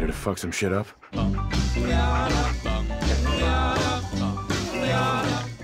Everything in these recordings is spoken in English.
to fuck some shit up?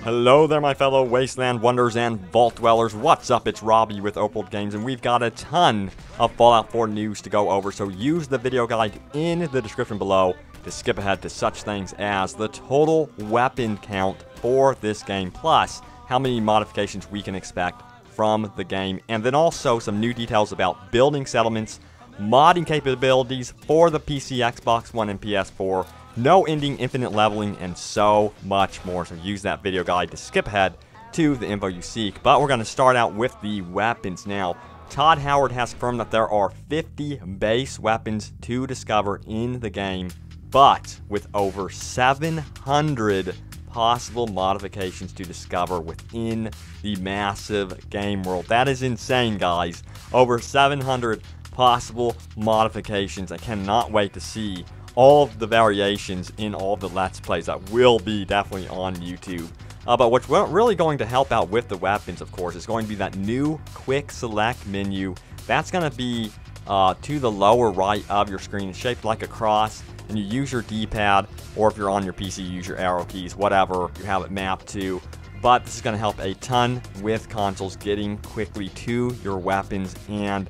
Hello there, my fellow Wasteland Wonders and Vault Dwellers. What's up? It's Robbie with Opal Games, and we've got a ton of Fallout 4 news to go over, so use the video guide in the description below to skip ahead to such things as the total weapon count for this game, plus how many modifications we can expect from the game, and then also some new details about building settlements, modding capabilities for the PC, Xbox One, and PS4, no ending, infinite leveling, and so much more. So use that video guide to skip ahead to the info you seek. But we're going to start out with the weapons now. Todd Howard has confirmed that there are 50 base weapons to discover in the game, but with over 700 possible modifications to discover within the massive game world. That is insane, guys. Over 700 possible modifications. I cannot wait to see all of the variations in all of the Let's Plays that will be definitely on YouTube. But what's really going to help out with the weapons, of course, is going to be that new quick select menu. That's going to be to the lower right of your screen. It's shaped like a cross, and you use your D-pad, or if you're on your PC, use your arrow keys, whatever you have it mapped to. But this is going to help a ton with consoles getting quickly to your weapons and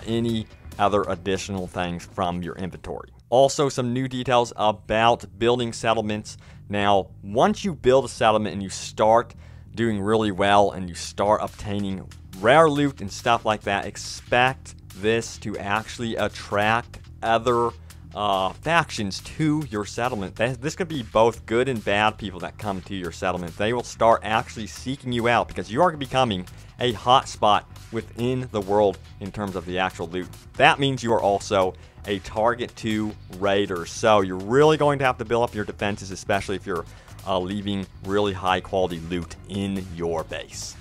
any other additional things from your inventory. Also, some new details about building settlements. Now, once you build a settlement and you start doing really well and you start obtaining rare loot and stuff like that, expect this to actually attract other factions to your settlement. This could be both good and bad people that come to your settlement. They will start actually seeking you out because you are becoming a hot spot within the world in terms of the actual loot. That means you are also a target to raiders, so you're really going to have to build up your defenses, especially if you're leaving really high quality loot in your base.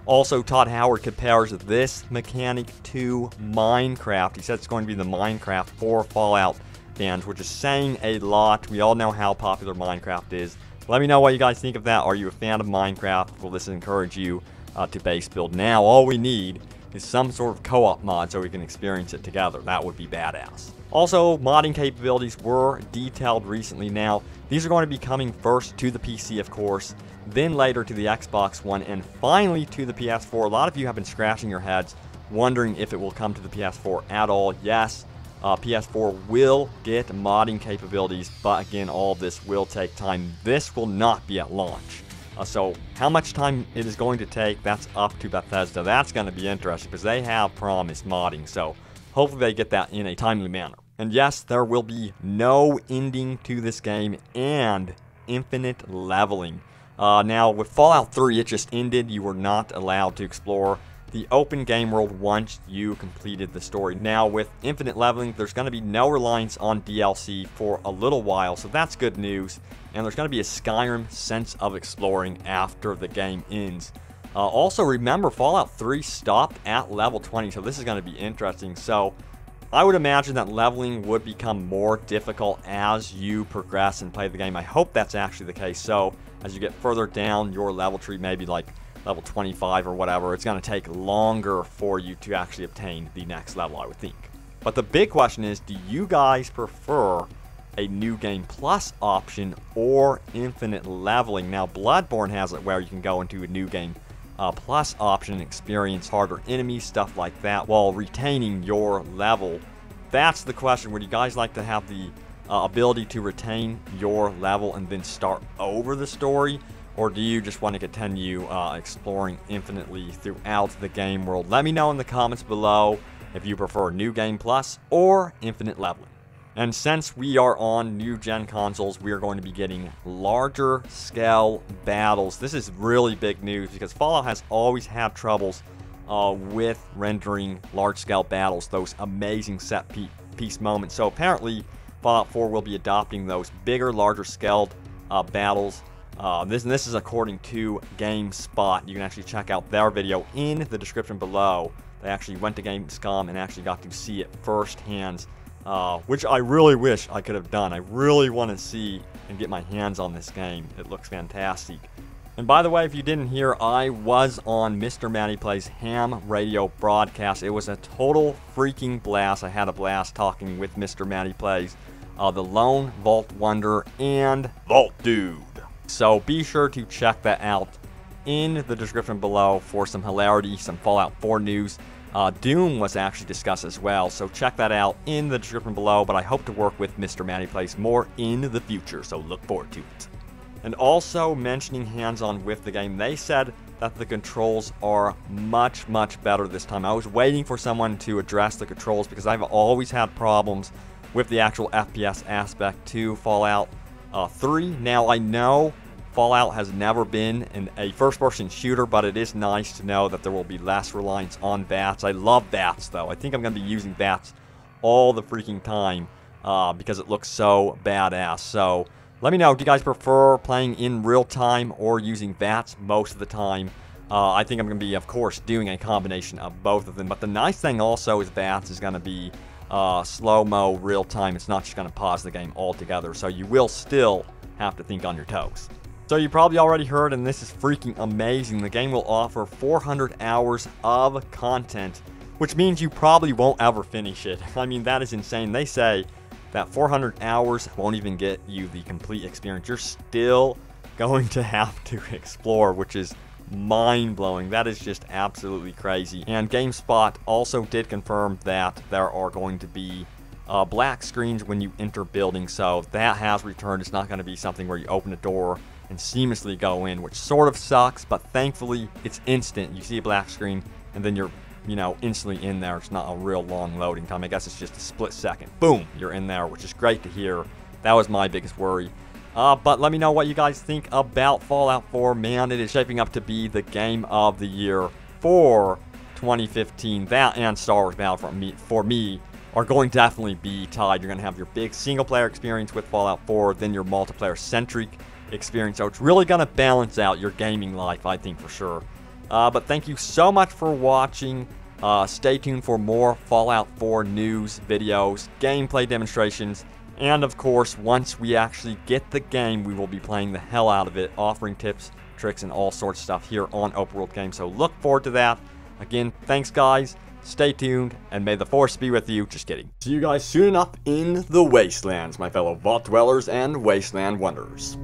Also, Todd Howard compares this mechanic to Minecraft. He said it's going to be the Minecraft for Fallout fans, which is saying a lot. We all know how popular Minecraft is. Let me know what you guys think of that. Are you a fan of Minecraft? Will this encourage you to base build? Now, all we need is some sort of co-op mod so we can experience it together. That would be badass. Also, modding capabilities were detailed recently. Now, these are going to be coming first to the PC, of course, then later to the Xbox One, and finally to the PS4. A lot of you have been scratching your heads wondering if it will come to the PS4 at all. Yes, PS4 will get modding capabilities, but again, all of this will take time. This will not be at launch. So how much time it is going to take, that's up to Bethesda. That's going to be interesting because they have promised modding. So hopefully they get that in a timely manner. And yes, there will be no ending to this game and infinite leveling. Now, with Fallout 3, it just ended. You were not allowed to explore the open game world once you completed the story. Now, with infinite leveling, there's going to be no reliance on DLC for a little while, so that's good news. And there's going to be a Skyrim sense of exploring after the game ends. Also, remember, Fallout 3 stopped at level 20, so this is going to be interesting. So, I would imagine that leveling would become more difficult as you progress and play the game. I hope that's actually the case. So, as you get further down your level tree, maybe like level 25 or whatever, it's going to take longer for you to actually obtain the next level, I would think. But the big question is, do you guys prefer a New Game Plus option or infinite leveling? Now, Bloodborne has it where you can go into a New Game Plus option, experience harder enemies, stuff like that, while retaining your level. That's the question. Would you guys like to have the ability to retain your level and then start over the story? Or do you just want to continue exploring infinitely throughout the game world? Let me know in the comments below if you prefer New Game Plus or infinite leveling. And since we are on new-gen consoles, we are going to be getting larger scale battles. This is really big news because Fallout has always had troubles with rendering large-scale battles, those amazing set-piece moments. So apparently, Fallout 4 will be adopting those bigger, larger-scaled battles. This is according to GameSpot. You can actually check out their video in the description below. They actually went to Gamescom and actually got to see it firsthand. Which I really wish I could have done. I really want to see and get my hands on this game. It looks fantastic. And by the way, if you didn't hear, I was on Mr. Matty Plays ham radio broadcast. It was a total freaking blast. I had a blast talking with Mr. Matty Plays. the Lone Vault Wonder, and Vault Dude. So be sure to check that out in the description below for some hilarity, some Fallout 4 news. Doom was actually discussed as well, so check that out in the description below, but I hope to work with Mr. Matty Plays more in the future, so look forward to it. And also mentioning hands-on with the game, they said that the controls are much, much better this time. I was waiting for someone to address the controls because I've always had problems with the actual FPS aspect to Fallout 3. Now, I know Fallout has never been a first-person shooter, but it is nice to know that there will be less reliance on VATS. I love VATS, though. I think I'm going to be using VATS all the freaking time because it looks so badass. So let me know, do you guys prefer playing in real time or using VATS most of the time? I think I'm going to be, of course, doing a combination of both of them. But the nice thing also is VATS is going to be slow-mo, real time. It's not just going to pause the game altogether. So you will still have to think on your toes. So you probably already heard, and this is freaking amazing, the game will offer 400 hours of content, which means you probably won't ever finish it. I mean, that is insane. They say that 400 hours won't even get you the complete experience. You're still going to have to explore, which is mind-blowing. That is just absolutely crazy. And GameSpot also did confirm that there are going to be black screens when you enter buildings, so that has returned. It's not going to be something where you open a door and seamlessly go in, which sort of sucks, but thankfully it's instant. You see a black screen and then you're, you know, instantly in there. It's not a real long loading time. I guess it's just a split second. Boom, you're in there, which is great to hear. That was my biggest worry. But let me know what you guys think about Fallout 4. Man, it is shaping up to be the game of the year for 2015. That and Star Wars Battlefront for me are going to definitely be tied. You're going to have your big single-player experience with Fallout 4, then your multiplayer-centric experience. So it's really going to balance out your gaming life, I think, for sure. But thank you so much for watching. Stay tuned for more Fallout 4 news, videos, gameplay demonstrations, and of course, once we actually get the game, we will be playing the hell out of it, offering tips, tricks, and all sorts of stuff here on Open World Games. So look forward to that. Again, thanks guys. Stay tuned, and may the Force be with you. Just kidding. See you guys soon enough in the Wastelands, my fellow Vault Dwellers and Wasteland Wanderers.